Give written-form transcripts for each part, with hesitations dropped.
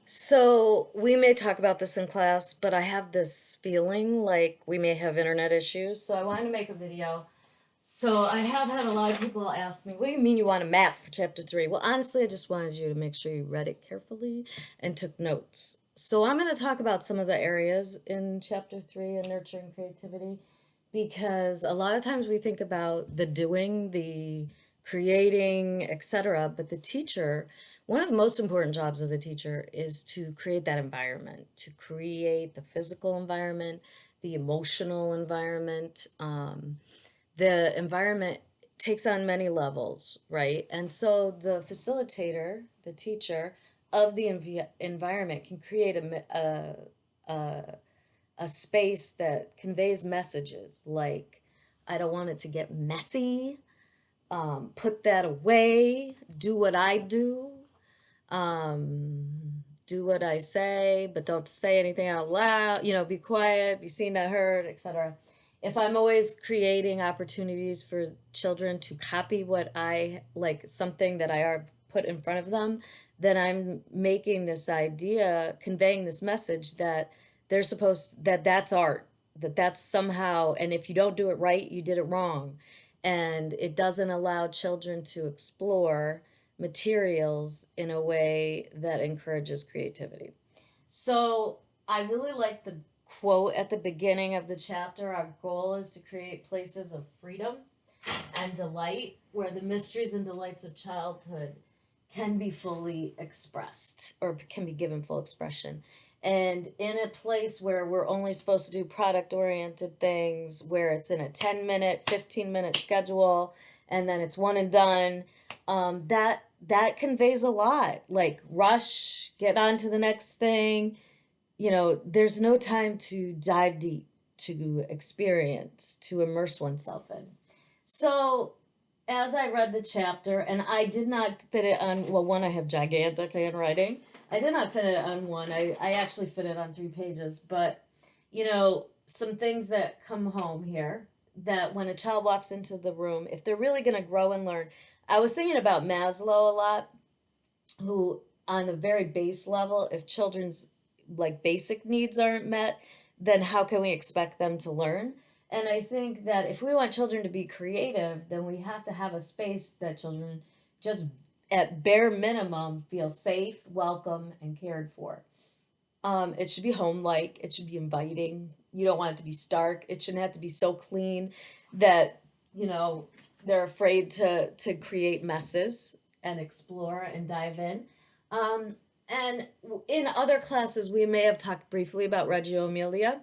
So we may talk about this in class, but I have this feeling like we may have internet issues. So I wanted to make a video. So I have had a lot of people ask me, what do you mean you want a map for chapter three? Well, honestly, I just wanted you to make sure you read it carefully and took notes. So I'm going to talk about some of the areas in chapter three in nurturing creativity because a lot of times we think about the doing, the creating, etc., but the teacher, one of the most important jobs of the teacher is to create that environment, to create the physical environment, the emotional environment. The environment takes on many levels, right? And so the facilitator, the teacher of the environment can create a space that conveys messages like, I don't want it to get messy, put that away, do what I do, do what I say, but don't say anything out loud, be quiet, be seen, not heard, etc. If I'm always creating opportunities for children to copy what I like, something that I are put in front of them, then I'm making this idea, conveying this message that they're supposed, that that's art, that that's somehow, and if you don't do it right, you did it wrong. And it doesn't allow children to explore materials in a way that encourages creativity. So I really like the quote at the beginning of the chapter. Our goal is to create places of freedom and delight where the mysteries and delights of childhood can be fully expressed or can be given full expression. And in a place where we're only supposed to do product oriented things, where it's in a 10-minute, 15-minute schedule, and then it's one and done, that conveys a lot. Like rush, get on to the next thing. There's no time to dive deep, to experience, to immerse oneself in. So as I read the chapter, and I did not fit it on, well, one, I have gigantic handwriting. I did not fit it on one. I actually fit it on 3 pages. But, some things that come home here that when a child walks into the room, if they're really going to grow and learn, I was thinking about Maslow a lot, who, on the very base level, if children's like basic needs aren't met, then how can we expect them to learn? And I think that if we want children to be creative, then we have to have a space that children just at bare minimum feel safe, welcome, and cared for. It should be home like, it should be inviting. You don't want it to be stark. It shouldn't have to be so clean that, they're afraid to create messes and explore and dive in. And in other classes, we may have talked briefly about Reggio Emilia,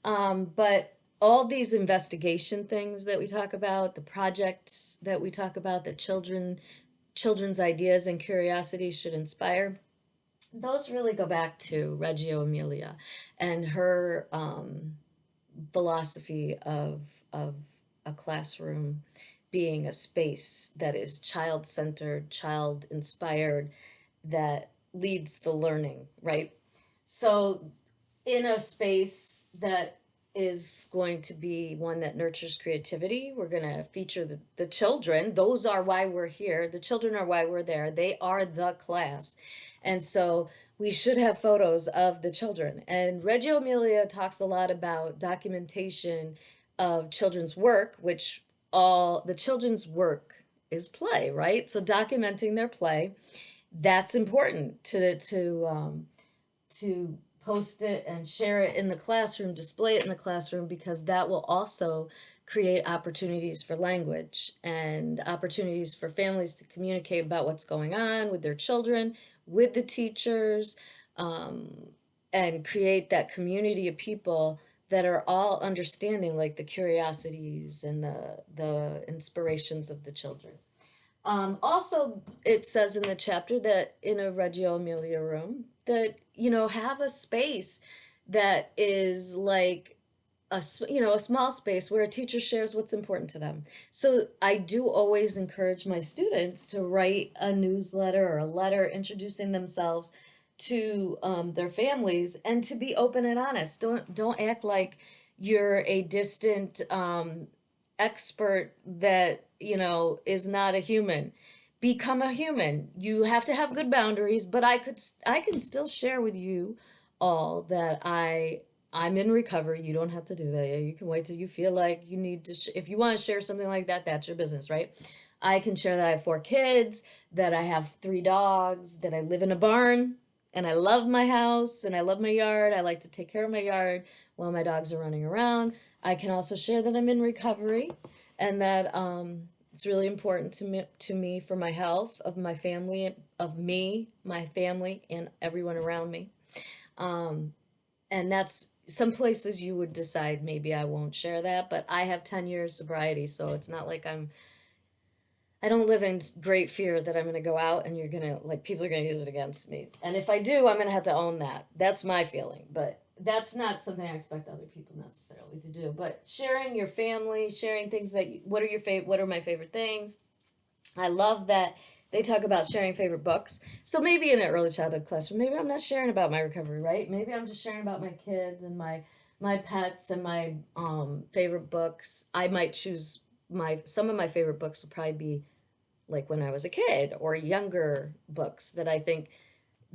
but all these investigation things that we talk about, the projects that we talk about, that children's ideas and curiosities should inspire, those really go back to Reggio Emilia and her philosophy of a classroom being a space that is child centered, child inspired, that leads the learning, right? So, in a space that is going to be one that nurtures creativity, we're going to feature the children. Those are why we're here. The children are why we're there. They are the class. And so we should have photos of the children. And Reggio Emilia talks a lot about documentation of children's work, which all the children's work is play, right? So documenting their play, that's important to post it and share it in the classroom, display it in the classroom, because that will also create opportunities for language and opportunities for families to communicate about what's going on with their children, with the teachers, and create that community of people that are all understanding like the curiosities and the inspirations of the children. Also, it says in the chapter that in a Reggio Emilia room, that, have a space that is like a small space where a teacher shares what's important to them. So I do always encourage my students to write a newsletter or a letter introducing themselves to their families, and to be open and honest. Don't act like you're a distant expert that is not a human. become a human. You have to have good boundaries, but I can still share with you all that I'm in recovery. You don't have to do that. Yeah, you can wait till you feel like you need to if you want to share something like that, that's your business, right? I can share that I have 4 kids, that I have 3 dogs, that I live in a barn, and I love my house and I love my yard. I like to take care of my yard while my dogs are running around. I can also share that I'm in recovery and that it's really important to me for my health of my family, of me, my family, and everyone around me. Um, and that's some places you would decide maybe I won't share that, but I have 10 years sobriety, so it's not like I don't live in great fear that I'm going to go out and you're going to, like, people are going to use it against me. And if I do, I'm going to have to own that. That's my feeling. But that's not something I expect other people necessarily to do. But sharing your family, sharing things that, what are my favorite things? I love that they talk about sharing favorite books. So maybe in an early childhood classroom, maybe I'm not sharing about my recovery, right? Maybe I'm just sharing about my kids and my pets and my favorite books. I might choose some of my favorite books will probably be like when I was a kid or younger books that I think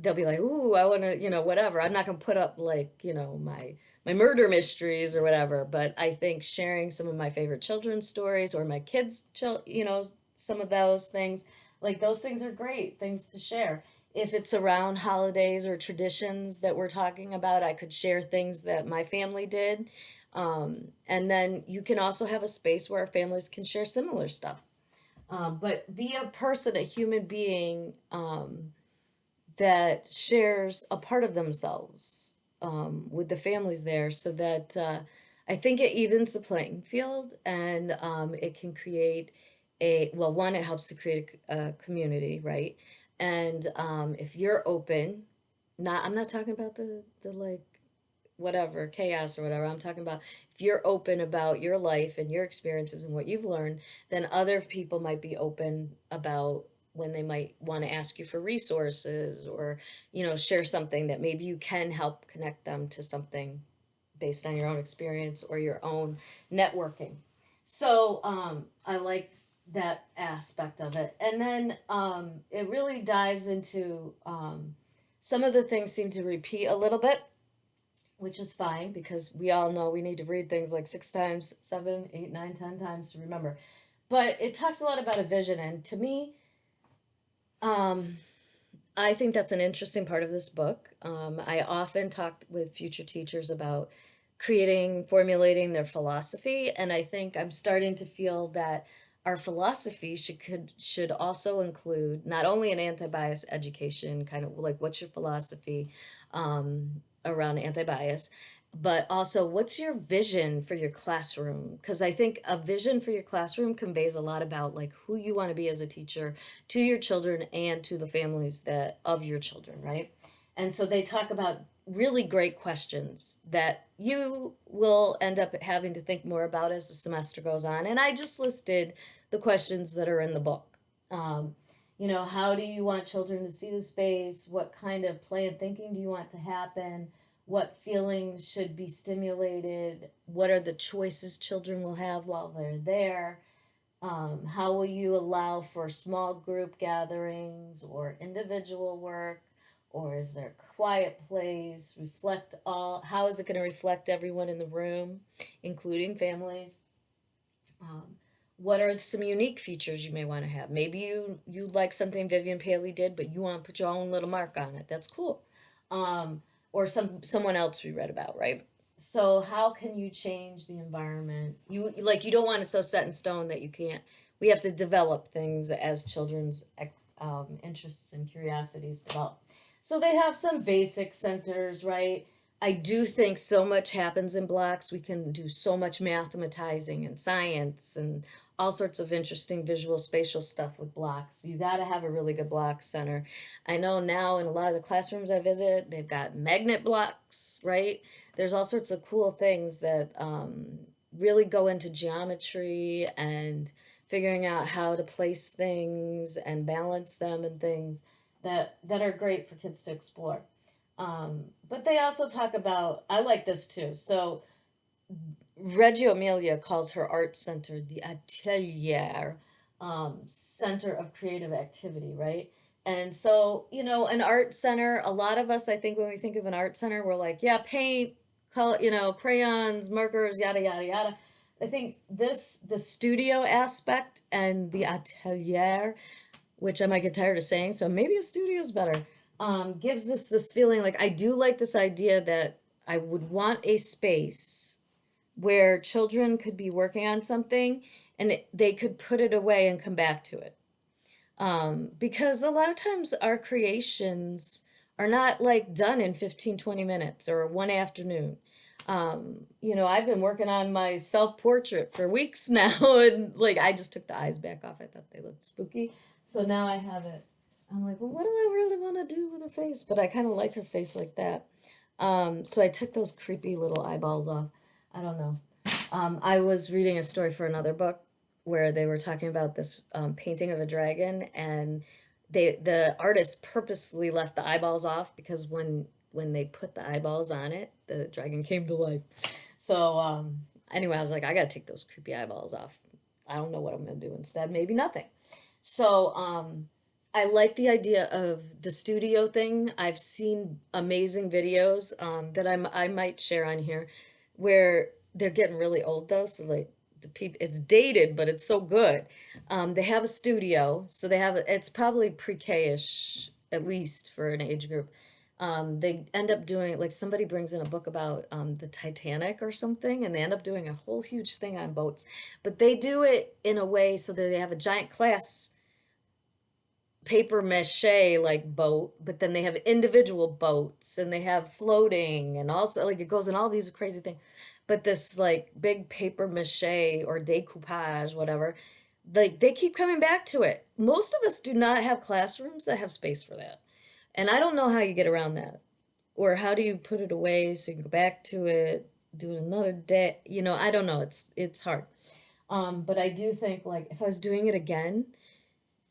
they'll be like, ooh, I want to, whatever. I'm not going to put up like, my murder mysteries or whatever, but I think sharing some of my favorite children's stories or my kids, some of those things, like those things are great things to share. If it's around holidays or traditions that we're talking about, I could share things that my family did. And then you can also have a space where families can share similar stuff. But be a person, a human being that shares a part of themselves with the families there so that I think it evens the playing field and it can create well, one, it helps to create a community, right? And if you're open, I'm not talking about the like whatever chaos or whatever. I'm talking about if you're open about your life and your experiences and what you've learned, then other people might be open about when they might want to ask you for resources or share something that maybe you can help connect them to something based on your own experience or your own networking. So I like that aspect of it. And then it really dives into some of the things seem to repeat a little bit, which is fine because we all know we need to read things like 6 times, 7, 8, 9, 10 times to remember. But it talks a lot about a vision, and to me, um, I think that's an interesting part of this book. I often talked with future teachers about formulating their philosophy, and I think I'm starting to feel that our philosophy should also include not only an anti-bias education, kind of like what's your philosophy around anti-bias, but also what's your vision for your classroom? Because I think a vision for your classroom conveys a lot about like who you want to be as a teacher to your children and to the families that of your children, right? And so they talk about really great questions that you will end up having to think more about as the semester goes on. And I just listed the questions that are in the book. Um, how do you want children to see the space? What kind of play and thinking do you want to happen? What feelings should be stimulated? What are the choices children will have while they're there? How will you allow for small group gatherings or individual work? Or is there quiet plays? How is it going to reflect everyone in the room, including families? Um, what are some unique features you may want to have? Maybe you like something Vivian Paley did, but you want to put your own little mark on it. That's cool. Or someone else we read about, right? So how can you change the environment? You don't want it so set in stone that you can't. We have to develop things as children's interests and curiosities develop. So they have some basic centers, right? I do think so much happens in blocks. We can do so much mathematizing and science and all sorts of interesting visual spatial stuff with blocks. You got to have a really good block center. I know now in a lot of the classrooms I visit, they've got magnet blocks, right? There's all sorts of cool things that really go into geometry and figuring out how to place things and balance them and things that are great for kids to explore. But they also talk about, I like this too. So Reggio Emilia calls her art center the Atelier center of creative activity, right? And so, an art center, a lot of us, I think when we think of an art center, we're like, yeah, paint, color, crayons, markers, yada, yada, yada. I think the studio aspect and the atelier, which I might get tired of saying, so maybe a studio's better, gives this feeling like I do like this idea that I would want a space where children could be working on something and they could put it away and come back to it. Because a lot of times our creations are not like done in 15, 20 minutes or one afternoon. I've been working on my self portrait for weeks now, and like I just took the eyes back off. I thought they looked spooky. So now I have it. I'm like, well, what do I really want to do with her face? But I kind of like her face like that. So I took those creepy little eyeballs off. I don't know. I was reading a story for another book where they were talking about this painting of a dragon, and the artist purposely left the eyeballs off because when they put the eyeballs on it, the dragon came to life. So anyway, I was like, I gotta take those creepy eyeballs off. I don't know what I'm gonna do instead. Maybe nothing. So I like the idea of the studio thing. I've seen amazing videos that I might share on here where they're getting really old though, so like the people, it's dated, but it's so good. They have a studio, so it's probably pre-K-ish at least for an age group. They end up doing like somebody brings in a book about the Titanic or something, and they end up doing a whole huge thing on boats. But they do it in a way so that they have a giant class paper mache like boat, but then they have individual boats and they have floating and also like it goes in all these crazy things. But this like big paper mache or decoupage, whatever, like they keep coming back to it. Most of us do not have classrooms that have space for that. And I don't know how you get around that. Or how do you put it away so you can go back to it, do it another day? I don't know. It's hard. But I do think like if I was doing it again,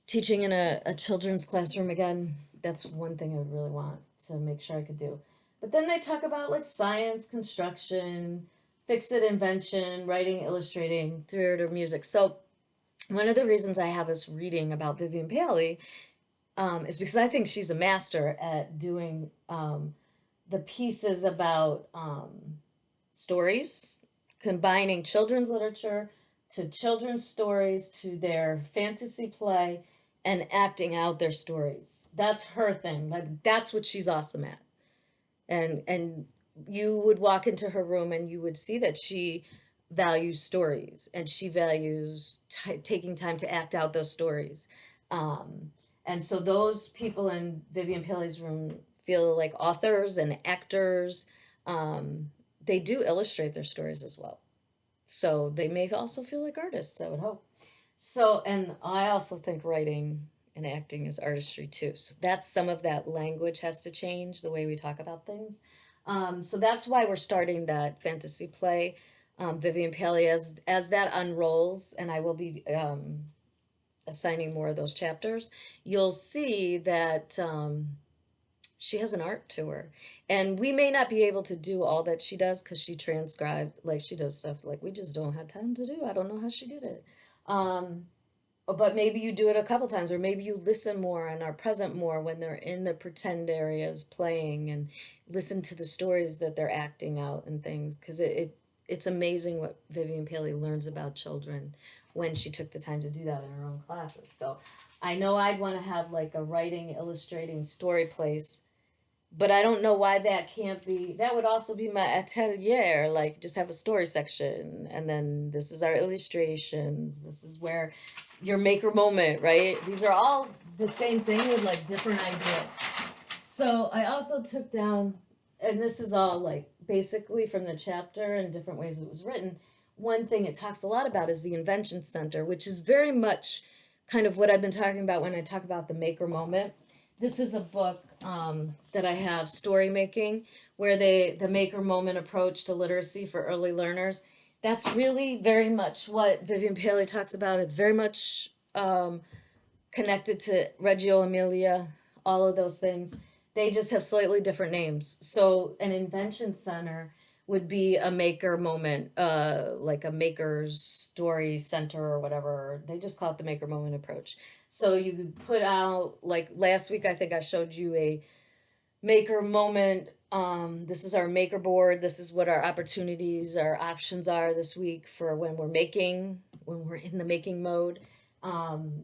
teaching in a children's classroom again, that's one thing I would really want to make sure I could do. But then they talk about like science, construction, fix it invention, writing, illustrating, theater, music. So one of the reasons I have us reading about Vivian Paley is because I think she's a master at doing the pieces about stories, combining children's literature to children's stories to their fantasy play and acting out their stories. That's her thing. Like that's what she's awesome at. And you would walk into her room and you would see that she values stories and she values taking time to act out those stories. And so those people in Vivian Paley's room feel like authors and actors. They do illustrate their stories as well. So they may also feel like artists, I would hope. So, and I also think writing and acting is artistry too. So that's some of that language has to change the way we talk about things. So that's why we're starting that fantasy play, Vivian Paley, as that unrolls, and I will be assigning more of those chapters. You'll see that she has an art to her, and we may not be able to do all that she does because she transcribed, like she does stuff like we just don't have time to do. I don't know how she did it. Um, but maybe you do it a couple times, or maybe you listen more and are present more when they're in the pretend areas playing and listen to the stories that they're acting out and things. Because it's amazing what Vivian Paley learns about children when she took the time to do that in her own classes. So I know I'd want to have like a writing, illustrating story place, but I don't know why that can't be. That would also be my atelier, like just have a story section, and then this is our illustrations. This is where your maker moment, right? These are all the same thing with like different ideas. So I also took down, and this is all like basically from the chapter and different ways it was written. One thing it talks a lot about is the Invention Center, which is very much kind of what I've been talking about when I talk about the maker moment. This is a book that I have, Story Making, where the maker moment approach to literacy for early learners. That's really very much what Vivian Paley talks about. It's very much connected to Reggio Emilia, all of those things. They just have slightly different names. So, an invention center would be a maker moment, like a maker's story center or whatever. They just call it the maker moment approach. So you could put out, like last week, I think I showed you a maker moment. This is our maker board. This is what our opportunities, our options are this week for when we're in the making mode. Um,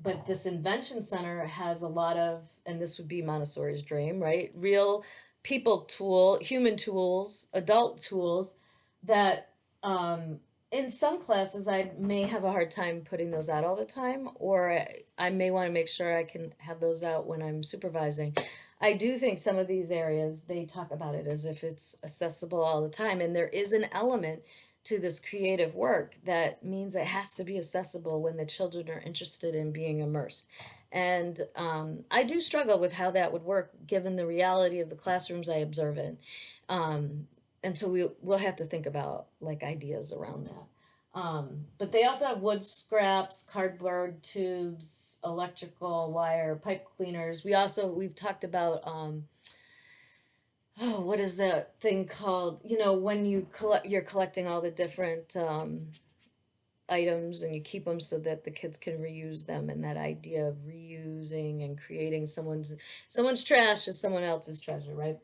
but this invention center has a lot of, and this would be Montessori's dream, right? Real human tools, adult tools that, in some classes I may have a hard time putting those out all the time, or I may want to make sure I can have those out when I'm supervising. I do think some of these areas, they talk about it as if it's accessible all the time. And there is an element to this creative work that means it has to be accessible when the children are interested in being immersed. And I do struggle with how that would work given the reality of the classrooms I observe in. Um, and so we'll have to think about like ideas around that. But they also have wood scraps, cardboard tubes, electrical wire, pipe cleaners. We've talked about, oh, what is that thing called? You know, when you're collecting all the different items and you keep them so that the kids can reuse them, and that idea of reusing and creating someone's trash is someone else's treasure, right?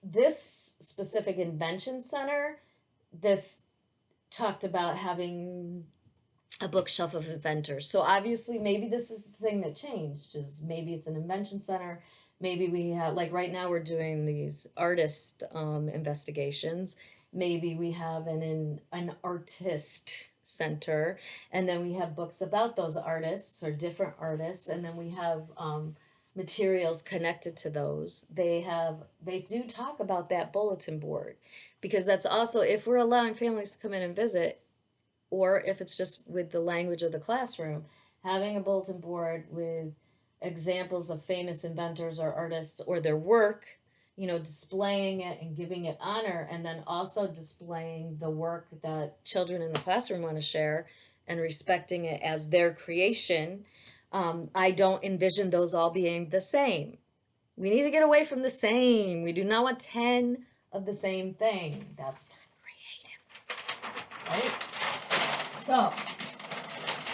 This specific invention center, this talked about having a bookshelf of inventors. So obviously, maybe this is the thing that changed. Is maybe it's an invention center. Maybe we have, like right now we're doing these artist investigations. Maybe we have an artist center, and then we have books about those artists or different artists, and then we have materials connected to those. They do talk about that bulletin board, because that's also, if we're allowing families to come in and visit, or if it's just with the language of the classroom, having a bulletin board with examples of famous inventors or artists or their work, you know, displaying it and giving it honor, and then also displaying the work that children in the classroom want to share and respecting it as their creation. I don't envision those all being the same. We need to get away from the same. We do not want 10 of the same thing. That's not creative, right? So,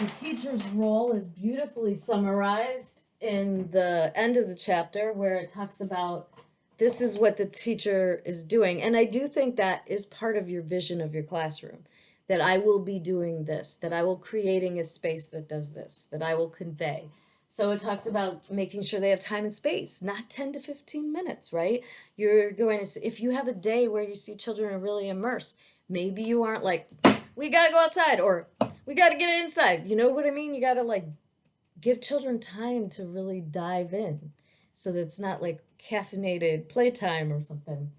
the teacher's role is beautifully summarized in the end of the chapter, where it talks about this is what the teacher is doing. And I do think that is part of your vision of your classroom, that I will be doing this, that I will creating a space that does this, that I will convey. So it talks about making sure they have time and space, not 10 to 15 minutes, right? You're going to, if you have a day where you see children are really immersed, maybe you aren't like, we got to go outside, or we got to get inside. You know what I mean? You got to like give children time to really dive in, so that it's not like caffeinated playtime or something.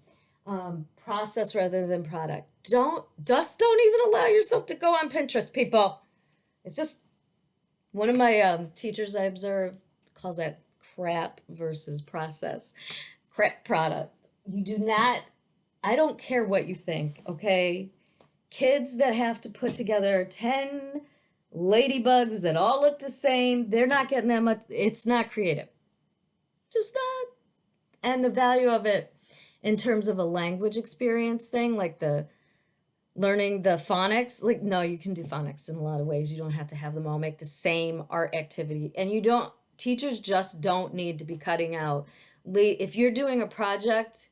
Process rather than product. Don't even allow yourself to go on Pinterest, people. It's just, one of my teachers I observed calls that crap versus process. Crap product. You do not, I don't care what you think, okay? Kids that have to put together 10 ladybugs that all look the same, they're not getting that much. It's not creative. Just not. And the value of it in terms of a language experience thing, like the learning the phonics, like, no, you can do phonics in a lot of ways. You don't have to have them all make the same art activity. And teachers just don't need to be cutting out. If you're doing a project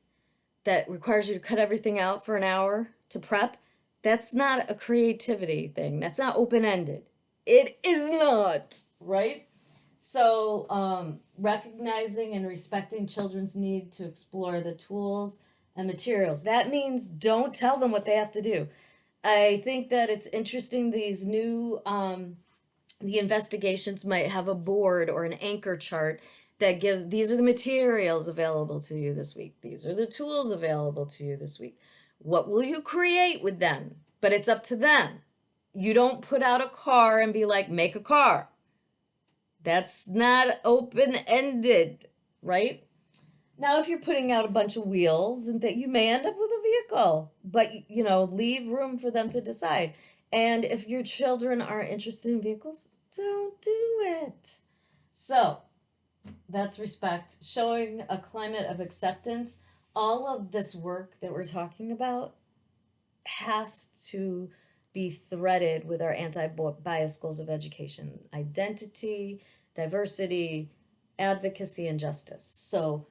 that requires you to cut everything out for an hour to prep, that's not a creativity thing. That's not open-ended. It is not, right? So recognizing and respecting children's need to explore the tools and materials. That means don't tell them what they have to do. I think that it's interesting, these new, the investigations might have a board or an anchor chart that gives, these are the materials available to you this week. These are the tools available to you this week. What will you create with them? But it's up to them. You don't put out a car and be like, make a car. That's not open-ended, right? Now, if you're putting out a bunch of wheels, and that you may end up with a vehicle, but leave room for them to decide. And if your children are interested in vehicles, don't do it. So that's respect, showing a climate of acceptance all of this work that we're talking about has to be threaded with our anti-bias goals of education: identity, diversity, advocacy, and justice. So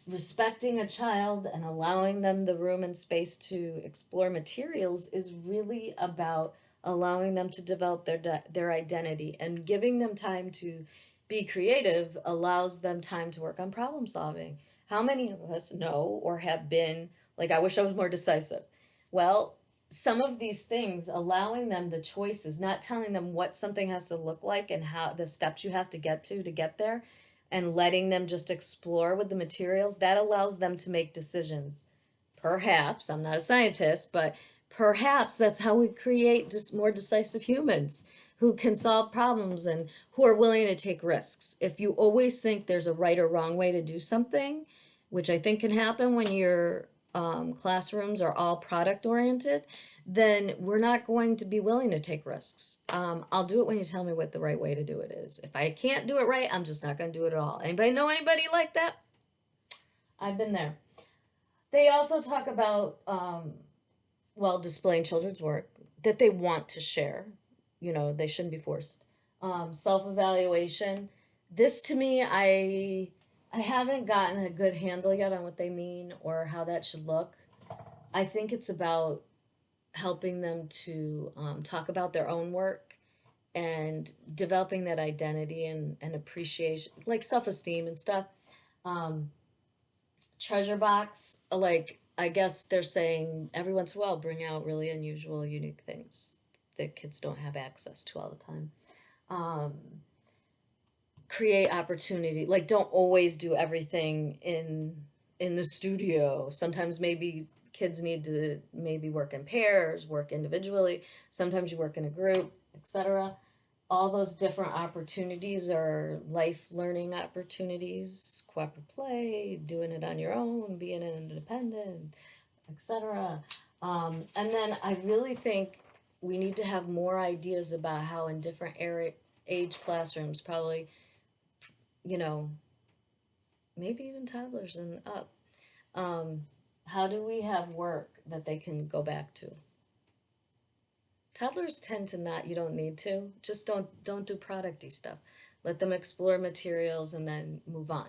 respecting a child and allowing them the room and space to explore materials is really about allowing them to develop their identity, and giving them time to be creative allows them time to work on problem solving. How many of us know or have been like, I wish I was more decisive? Well, some of these things, allowing them the choices, not telling them what something has to look like and how the steps you have to get there, and letting them just explore with the materials, that allows them to make decisions. Perhaps, I'm not a scientist, but perhaps that's how we create just more decisive humans who can solve problems and who are willing to take risks. If you always think there's a right or wrong way to do something, which I think can happen when your classrooms are all product oriented, then we're not going to be willing to take risks. I'll do it when you tell me what the right way to do it is. If I can't do it right, I'm just not going to do it at all. Anybody know anybody like that? I've been there. They also talk about, well, displaying children's work that they want to share. You know, they shouldn't be forced. Self-evaluation. This to me, I haven't gotten a good handle yet on what they mean or how that should look. I think it's about helping them to talk about their own work and developing that identity and appreciation, like self-esteem and stuff. Um, Treasure box, like, I guess they're saying every once in a while bring out really unusual, unique things that kids don't have access to all the time. Um, Create opportunity, like, don't always do everything in the studio. Sometimes maybe kids need to maybe work in pairs, work individually. Sometimes you work in a group, etc. All those different opportunities are life learning opportunities: cooperative play, doing it on your own, being independent, etc. And then I really think we need to have more ideas about how in different age classrooms, probably, you know, maybe even toddlers and up, um, how do we have work that they can go back to? Toddlers tend to not, you don't need to. Just don't do producty stuff. Let them explore materials and then move on.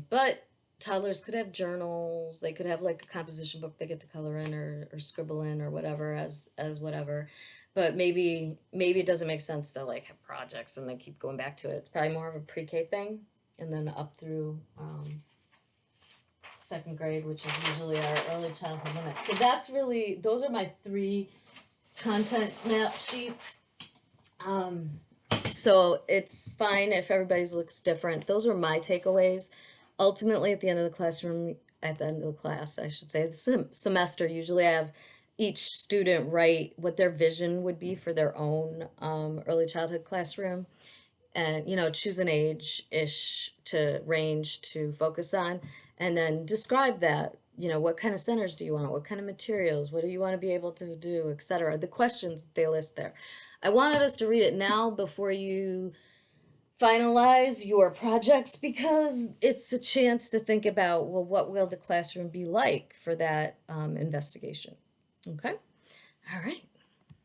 But toddlers could have journals. They could have like a composition book they get to color in or scribble in or whatever as whatever. But maybe it doesn't make sense to like have projects and then keep going back to it. It's probably more of a pre-K thing, and then up through second grade, which is usually our early childhood limit. So that's really, those are my three content map sheets. So it's fine if everybody's looks different. Those are my takeaways. Ultimately, at the end of the classroom, at the end of the class, I should say, the semester, usually I have each student write what their vision would be for their own early childhood classroom, and choose an age-ish to range to focus on, and then describe that. What kind of centers do you want, what kind of materials, what do you want to be able to do, etc. The questions they list there. I wanted us to read it now before you finalize your projects, because it's a chance to think about, well, what will the classroom be like for that investigation. Okay. All right.